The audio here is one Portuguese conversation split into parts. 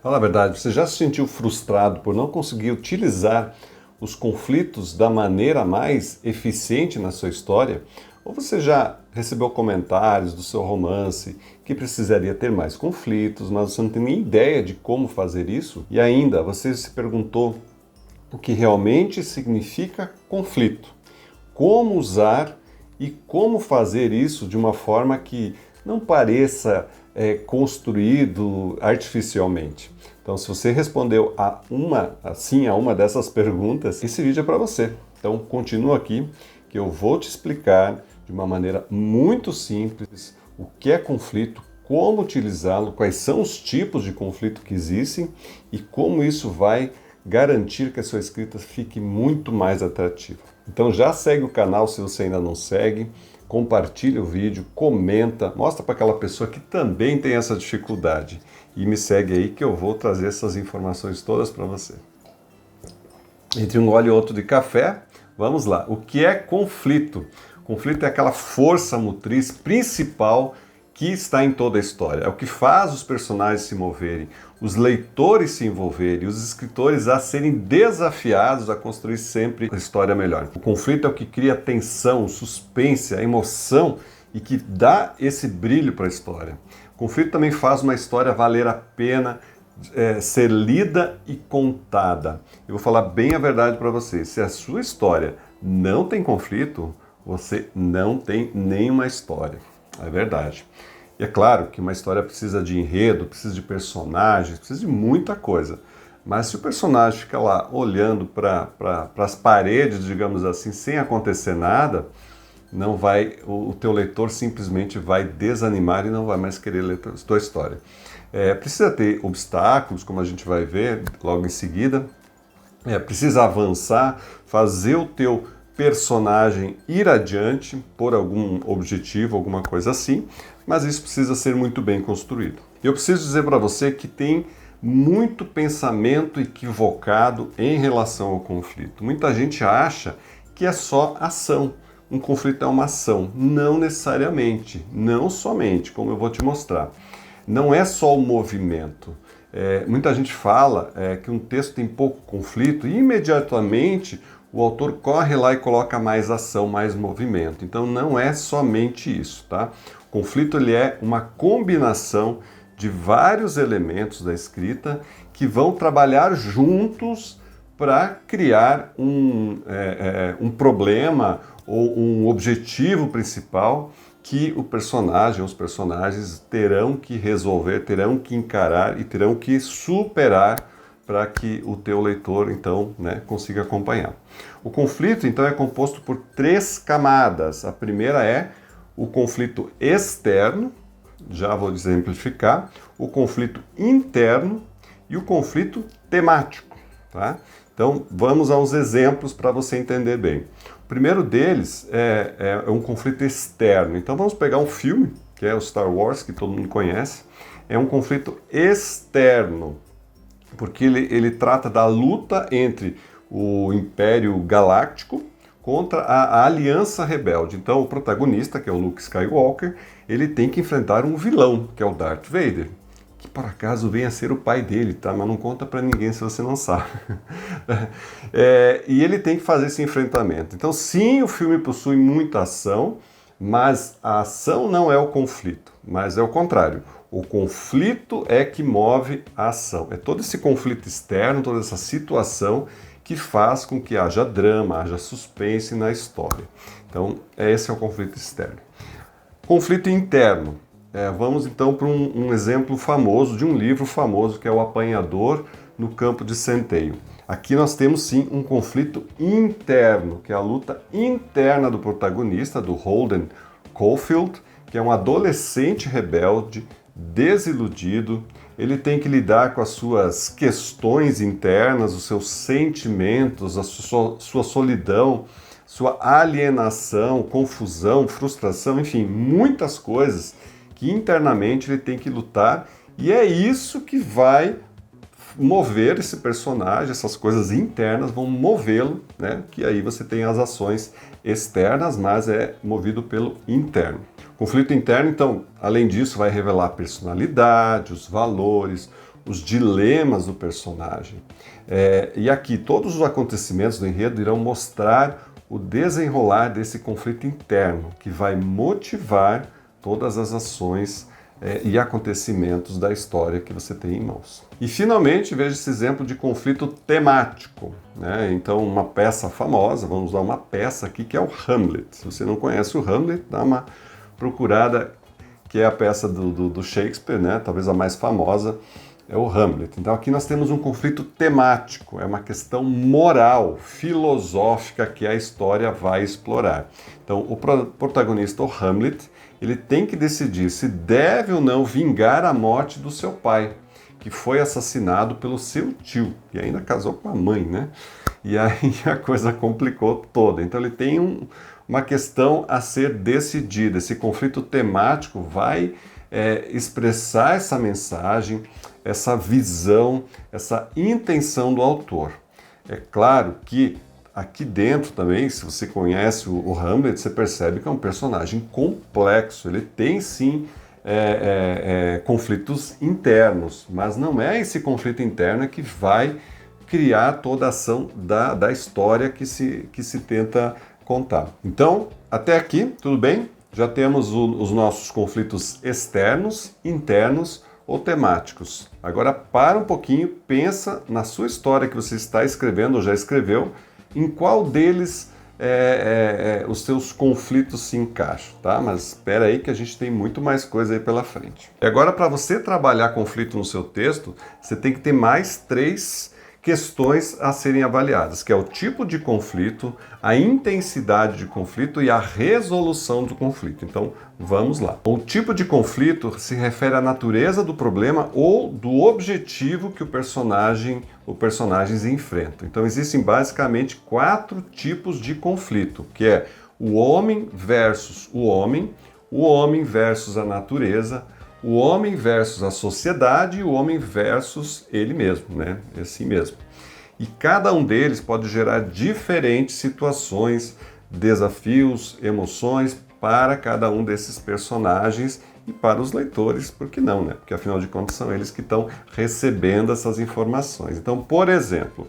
Fala a verdade, você já se sentiu frustrado por não conseguir utilizar os conflitos da maneira mais eficiente na sua história? Ou você já recebeu comentários do seu romance que precisaria ter mais conflitos, mas você não tem nem ideia de como fazer isso? E ainda, você se perguntou o que realmente significa conflito? Como usar e como fazer isso de uma forma que não pareça construído artificialmente. Então, se você respondeu a uma dessas perguntas, esse vídeo é para você. Então, continua aqui que eu vou te explicar de uma maneira muito simples o que é conflito, como utilizá-lo, quais são os tipos de conflito que existem e como isso vai garantir que a sua escrita fique muito mais atrativa. Então já segue o canal se você ainda não segue, compartilha o vídeo, comenta, mostra para aquela pessoa que também tem essa dificuldade e me segue aí que eu vou trazer essas informações todas para você. Entre um gole e outro de café, vamos lá. O que é conflito? Conflito é aquela força motriz principal que está em toda a história. É o que faz os personagens se moverem, os leitores se envolverem, os escritores a serem desafiados a construir sempre uma história melhor. O conflito é o que cria tensão, suspense, a emoção e que dá esse brilho para a história. O conflito também faz uma história valer a pena ser lida e contada. Eu vou falar bem a verdade para você. Se a sua história não tem conflito, você não tem nenhuma história. É verdade. E é claro que uma história precisa de enredo, precisa de personagens, precisa de muita coisa. Mas se o personagem fica lá olhando para as paredes, digamos assim, sem acontecer nada, não vai, o teu leitor simplesmente vai desanimar e não vai mais querer ler a tua história. Precisa ter obstáculos, como a gente vai ver logo em seguida. Precisa avançar, fazer o teu personagem ir adiante por algum objetivo, alguma coisa assim, mas isso precisa ser muito bem construído. Eu preciso dizer para você que tem muito pensamento equivocado em relação ao conflito. Muita gente acha que é só ação. Um conflito é uma ação. Não necessariamente, não somente, como eu vou te mostrar. Não é só o movimento. Muita gente fala que um texto tem pouco conflito e imediatamente o autor corre lá e coloca mais ação, mais movimento. Então não é somente isso, tá? O conflito ele é uma combinação de vários elementos da escrita que vão trabalhar juntos para criar um problema ou um objetivo principal que o personagem, os personagens terão que resolver, terão que encarar e terão que superar para que o teu leitor, então, consiga acompanhar. O conflito, então, é composto por 3 camadas. A primeira é o conflito externo, já vou exemplificar, o conflito interno e o conflito temático, tá? Então, vamos aos exemplos para você entender bem. O primeiro deles é um conflito externo. Então, vamos pegar um filme, que é o Star Wars, que todo mundo conhece. É um conflito externo, porque ele trata da luta entre o Império Galáctico contra a Aliança Rebelde. Então, o protagonista, que é o Luke Skywalker, ele tem que enfrentar um vilão, que é o Darth Vader, que por acaso vem a ser o pai dele, tá? Mas não conta pra ninguém se você não sabe. E ele tem que fazer esse enfrentamento. Então, sim, o filme possui muita ação, mas a ação não é o conflito, mas é o contrário. O conflito é que move a ação. É todo esse conflito externo, toda essa situação que faz com que haja drama, haja suspense na história. Então, esse é o conflito externo. Conflito interno. Vamos então para um exemplo famoso, de um livro famoso, que é O Apanhador no Campo de Centeio. Aqui nós temos sim um conflito interno, que é a luta interna do protagonista, do Holden Caulfield, que é um adolescente rebelde, desiludido. Ele tem que lidar com as suas questões internas, os seus sentimentos, a sua solidão, sua alienação, confusão, frustração, enfim, muitas coisas que internamente ele tem que lutar, e é isso que vai mover esse personagem, essas coisas internas vão movê-lo, que aí você tem as ações externas, mas é movido pelo interno. Conflito interno, então, além disso, vai revelar a personalidade, os valores, os dilemas do personagem. E aqui todos os acontecimentos do enredo irão mostrar o desenrolar desse conflito interno, que vai motivar todas as ações e acontecimentos da história que você tem em mãos. E finalmente veja esse exemplo de conflito temático, né? Então uma peça famosa, vamos usar uma peça aqui que é o Hamlet. Se você não conhece o Hamlet, dá uma procurada, que é a peça do Shakespeare, né? Talvez a mais famosa é o Hamlet. Então aqui nós temos um conflito temático, é uma questão moral, filosófica que a história vai explorar. Então o protagonista, o Hamlet, ele tem que decidir se deve ou não vingar a morte do seu pai, que foi assassinado pelo seu tio, e ainda casou com a mãe, né? E aí a coisa complicou toda. Então ele tem uma questão a ser decidida. Esse conflito temático vai expressar essa mensagem, essa visão, essa intenção do autor. É claro que aqui dentro também, se você conhece o Hamlet, você percebe que é um personagem complexo. Ele tem sim conflitos internos, mas não é esse conflito interno que vai criar toda a ação da história que se tenta contar. Então, até aqui, tudo bem? Já temos os nossos conflitos externos, internos ou temáticos. Agora para um pouquinho, pensa na sua história que você está escrevendo ou já escreveu, em qual deles os seus conflitos se encaixam, tá? Mas espera aí que a gente tem muito mais coisa aí pela frente. E agora, para você trabalhar conflito no seu texto, você tem que ter mais 3 questões a serem avaliadas, que é o tipo de conflito, a intensidade de conflito e a resolução do conflito. Então, vamos lá. O tipo de conflito se refere à natureza do problema ou do objetivo que os personagens enfrentam. Então, existem basicamente 4 tipos de conflito, que é o homem versus o homem versus a natureza, o homem versus a sociedade e o homem versus ele mesmo, né? É assim mesmo. E cada um deles pode gerar diferentes situações, desafios, emoções para cada um desses personagens e para os leitores, por que não, né? Porque afinal de contas são eles que estão recebendo essas informações. Então, por exemplo,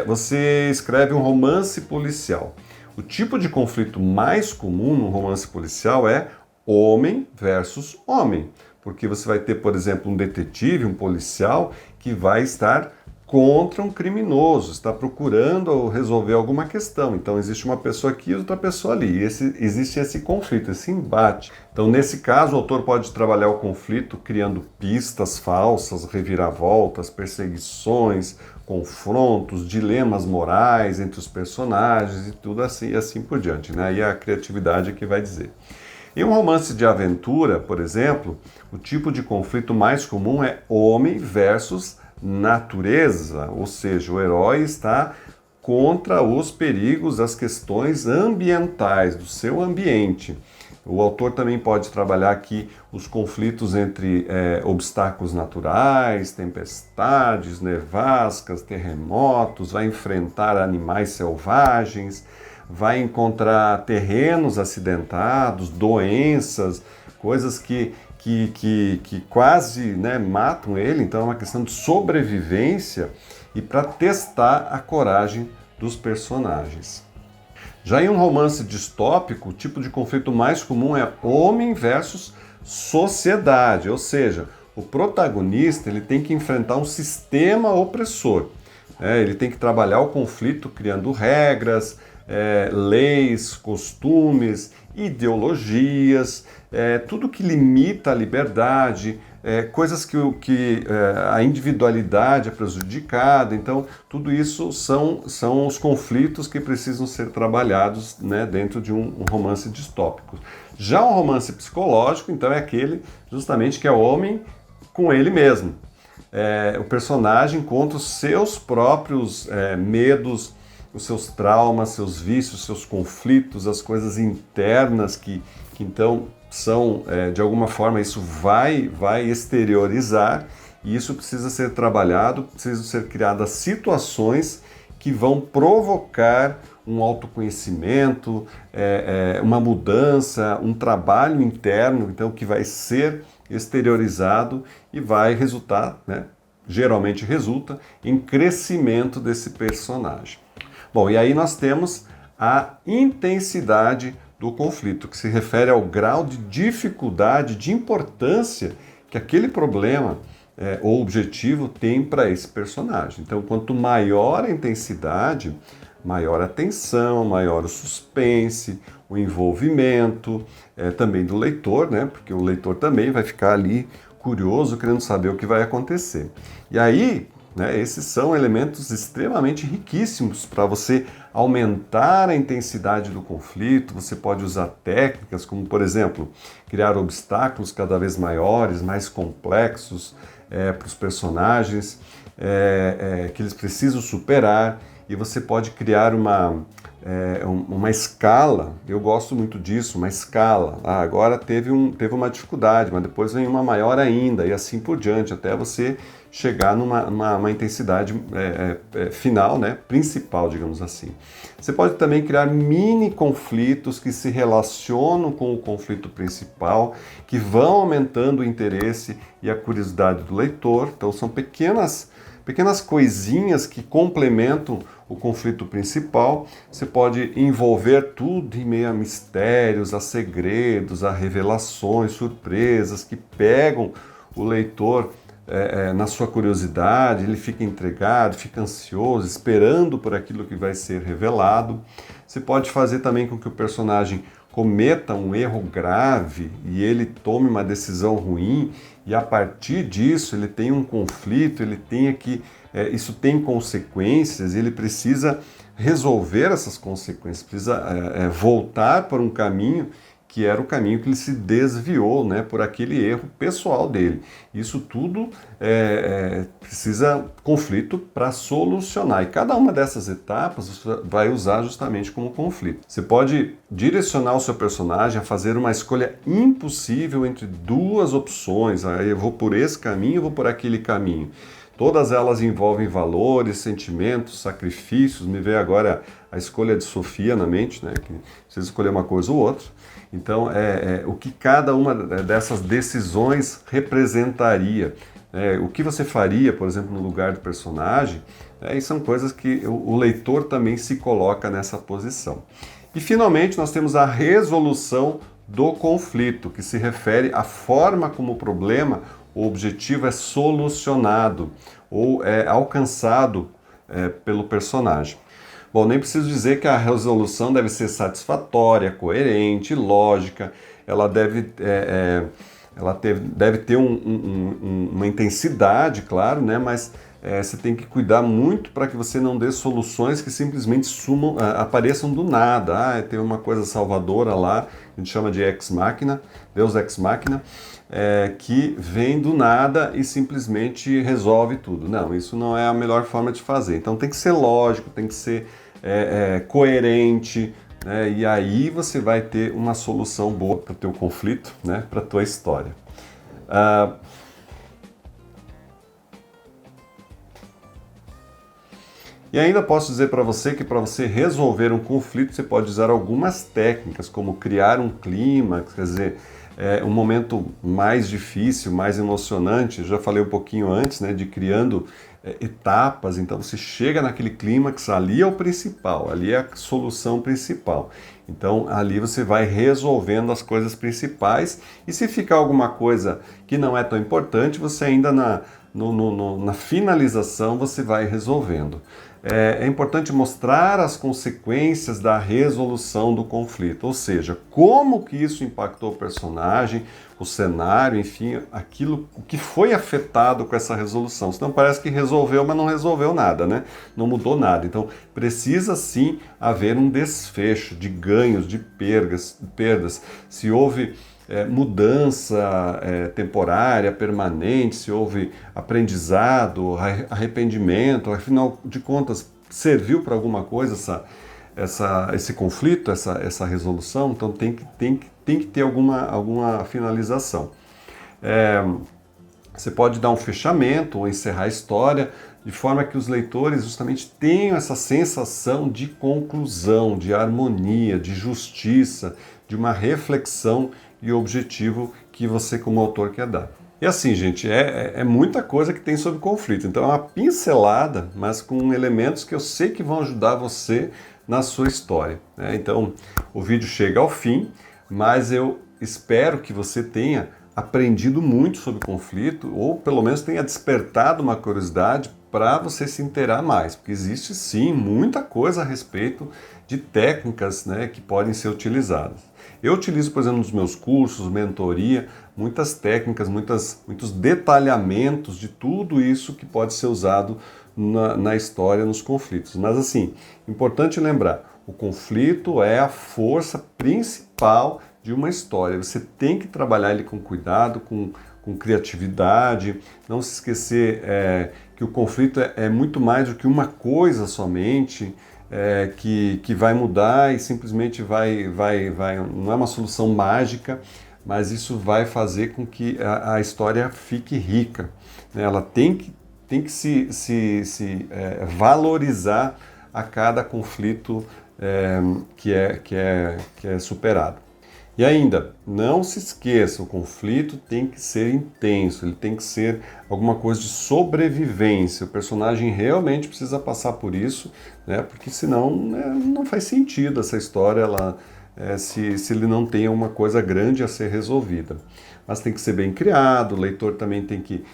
você escreve um romance policial. O tipo de conflito mais comum no romance policial é homem versus homem. Porque você vai ter, por exemplo, um detetive, um policial, que vai estar contra um criminoso, está procurando resolver alguma questão. Então existe uma pessoa aqui e outra pessoa ali. Existe esse conflito, esse embate. Então nesse caso o autor pode trabalhar o conflito criando pistas falsas, reviravoltas, perseguições, confrontos, dilemas morais entre os personagens e tudo assim e assim por diante, né? E a criatividade é que vai dizer. Em um romance de aventura, por exemplo, o tipo de conflito mais comum é homem versus natureza, ou seja, o herói está contra os perigos, as questões ambientais do seu ambiente. O autor também pode trabalhar aqui os conflitos entre obstáculos naturais, tempestades, nevascas, terremotos, vai enfrentar animais selvagens, vai encontrar terrenos acidentados, doenças, coisas que quase, né, matam ele. Então é uma questão de sobrevivência e para testar a coragem dos personagens. Já em um romance distópico, o tipo de conflito mais comum é homem versus sociedade, ou seja, o protagonista ele tem que enfrentar um sistema opressor. Ele tem que trabalhar o conflito criando regras, leis, costumes, ideologias, tudo que limita a liberdade, coisas que a individualidade é prejudicada. Então, tudo isso são os conflitos que precisam ser trabalhados, né, dentro de um romance distópico. Já um romance psicológico, então, é aquele justamente que é o homem com ele mesmo. O personagem contra os seus próprios medos, os seus traumas, seus vícios, seus conflitos, as coisas internas que então são, de alguma forma, isso vai exteriorizar, e isso precisa ser trabalhado, precisam ser criadas situações que vão provocar um autoconhecimento, uma mudança, um trabalho interno, então, que vai ser exteriorizado e vai resultar, né, geralmente resulta em crescimento desse personagem. Bom, e aí nós temos a intensidade do conflito, que se refere ao grau de dificuldade, de importância que aquele problema ou objetivo tem para esse personagem. Então, quanto maior a intensidade, maior a tensão, maior o suspense, o envolvimento também do leitor, né? Porque o leitor também vai ficar ali curioso, querendo saber o que vai acontecer. E aí, né, esses são elementos extremamente riquíssimos para você aumentar a intensidade do conflito. Você pode usar técnicas como, por exemplo, criar obstáculos cada vez maiores, mais complexos para os personagens, que eles precisam superar. E você pode criar uma escala. Eu gosto muito disso, uma escala. Agora teve uma dificuldade, mas depois vem uma maior ainda, e assim por diante, até você chegar numa intensidade final, né, principal, digamos assim. Você pode também criar mini conflitos que se relacionam com o conflito principal, que vão aumentando o interesse e a curiosidade do leitor. Então são pequenas coisinhas que complementam o conflito principal. Você pode envolver tudo em meio a mistérios, a segredos, a revelações, surpresas que pegam o leitor na sua curiosidade. Ele fica intrigado, fica ansioso, esperando por aquilo que vai ser revelado. Você pode fazer também com que o personagem cometa um erro grave e ele tome uma decisão ruim, e a partir disso ele tem um conflito, ele tenha que isso tem consequências, ele precisa resolver essas consequências, precisa voltar para um caminho que era o caminho que ele se desviou, né, por aquele erro pessoal dele. Isso tudo precisa conflito para solucionar. E cada uma dessas etapas você vai usar justamente como conflito. Você pode direcionar o seu personagem a fazer uma escolha impossível entre duas opções. Eu vou por esse caminho, eu vou por aquele caminho. Todas elas envolvem valores, sentimentos, sacrifícios. Me veio agora a escolha de Sofia na mente, né, que precisa escolher uma coisa ou outra. Então, o que cada uma dessas decisões representaria. O que você faria, por exemplo, no lugar do personagem, e são coisas que o leitor também se coloca nessa posição. E, finalmente, nós temos a resolução do conflito, que se refere à forma como o problema, o objetivo é solucionado ou é alcançado pelo personagem. Bom, nem preciso dizer que a resolução deve ser satisfatória, coerente, lógica. Ela deve ter uma intensidade, claro, né? Mas você tem que cuidar muito para que você não dê soluções que simplesmente apareçam do nada. Tem uma coisa salvadora lá, a gente chama de ex machina, Deus ex machina, que vem do nada e simplesmente resolve tudo. Não, isso não é a melhor forma de fazer. Então tem que ser lógico, tem que ser coerente, né? E aí você vai ter uma solução boa para o teu conflito, né? Para a tua história. E ainda posso dizer para você que para você resolver um conflito você pode usar algumas técnicas, como criar um clima, quer dizer, um momento mais difícil, mais emocionante. Eu já falei um pouquinho antes, né, de criando etapas. Então você chega naquele clímax, ali é o principal, ali é a solução principal. Então ali você vai resolvendo as coisas principais, e se ficar alguma coisa que não é tão importante, você ainda na finalização você vai resolvendo. É importante mostrar as consequências da resolução do conflito, ou seja, como que isso impactou o personagem, o cenário, enfim, o que foi afetado com essa resolução. Senão parece que resolveu, mas não resolveu nada, né? Não mudou nada. Então precisa sim haver um desfecho de ganhos, de perdas. Se houve mudança temporária, permanente, se houve aprendizado, arrependimento, afinal de contas, serviu para alguma coisa esse conflito, essa resolução. Então tem que ter alguma finalização. Você pode dar um fechamento ou encerrar a história de forma que os leitores justamente tenham essa sensação de conclusão, de harmonia, de justiça, de uma reflexão e objetivo que você como autor quer dar. E assim, gente, é muita coisa que tem sobre conflito. Então é uma pincelada, mas com elementos que eu sei que vão ajudar você na sua história, né? Então o vídeo chega ao fim, mas eu espero que você tenha aprendido muito sobre conflito, ou pelo menos tenha despertado uma curiosidade para você se inteirar mais, porque existe sim muita coisa a respeito de técnicas, né, que podem ser utilizadas. Eu utilizo, por exemplo, nos meus cursos, mentoria, muitas técnicas, muitos detalhamentos de tudo isso que pode ser usado na história, nos conflitos. Mas assim, importante lembrar, o conflito é a força principal de uma história. Você tem que trabalhar ele com cuidado, com criatividade, não se esquecer que o conflito é muito mais do que uma coisa somente, que vai mudar e simplesmente não é uma solução mágica, mas isso vai fazer com que a história fique rica, né? Ela tem que se valorizar a cada conflito que é superado. E ainda, não se esqueça, o conflito tem que ser intenso, ele tem que ser alguma coisa de sobrevivência. O personagem realmente precisa passar por isso, né? Porque senão não faz sentido essa história, se ele não tem uma coisa grande a ser resolvida. Mas tem que ser bem criado, o leitor também tem que...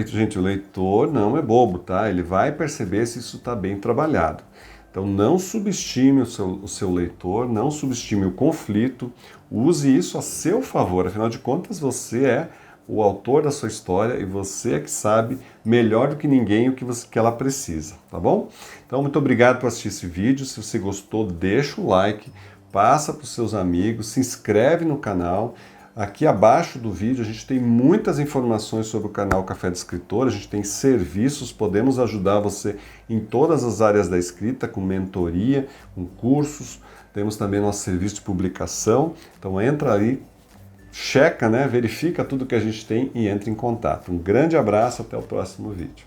gente, o leitor não é bobo, tá? Ele vai perceber se isso está bem trabalhado. Então não subestime o seu leitor, não subestime o conflito, use isso a seu favor, afinal de contas você é o autor da sua história e você é que sabe melhor do que ninguém que ela precisa, tá bom? Então muito obrigado por assistir esse vídeo, se você gostou deixa o like, passa para os seus amigos, se inscreve no canal. Aqui abaixo do vídeo a gente tem muitas informações sobre o canal Café de Escritor, a gente tem serviços, podemos ajudar você em todas as áreas da escrita, com mentoria, com cursos, temos também nosso serviço de publicação, então entra aí, checa, né, verifica tudo que a gente tem e entra em contato. Um grande abraço, até o próximo vídeo.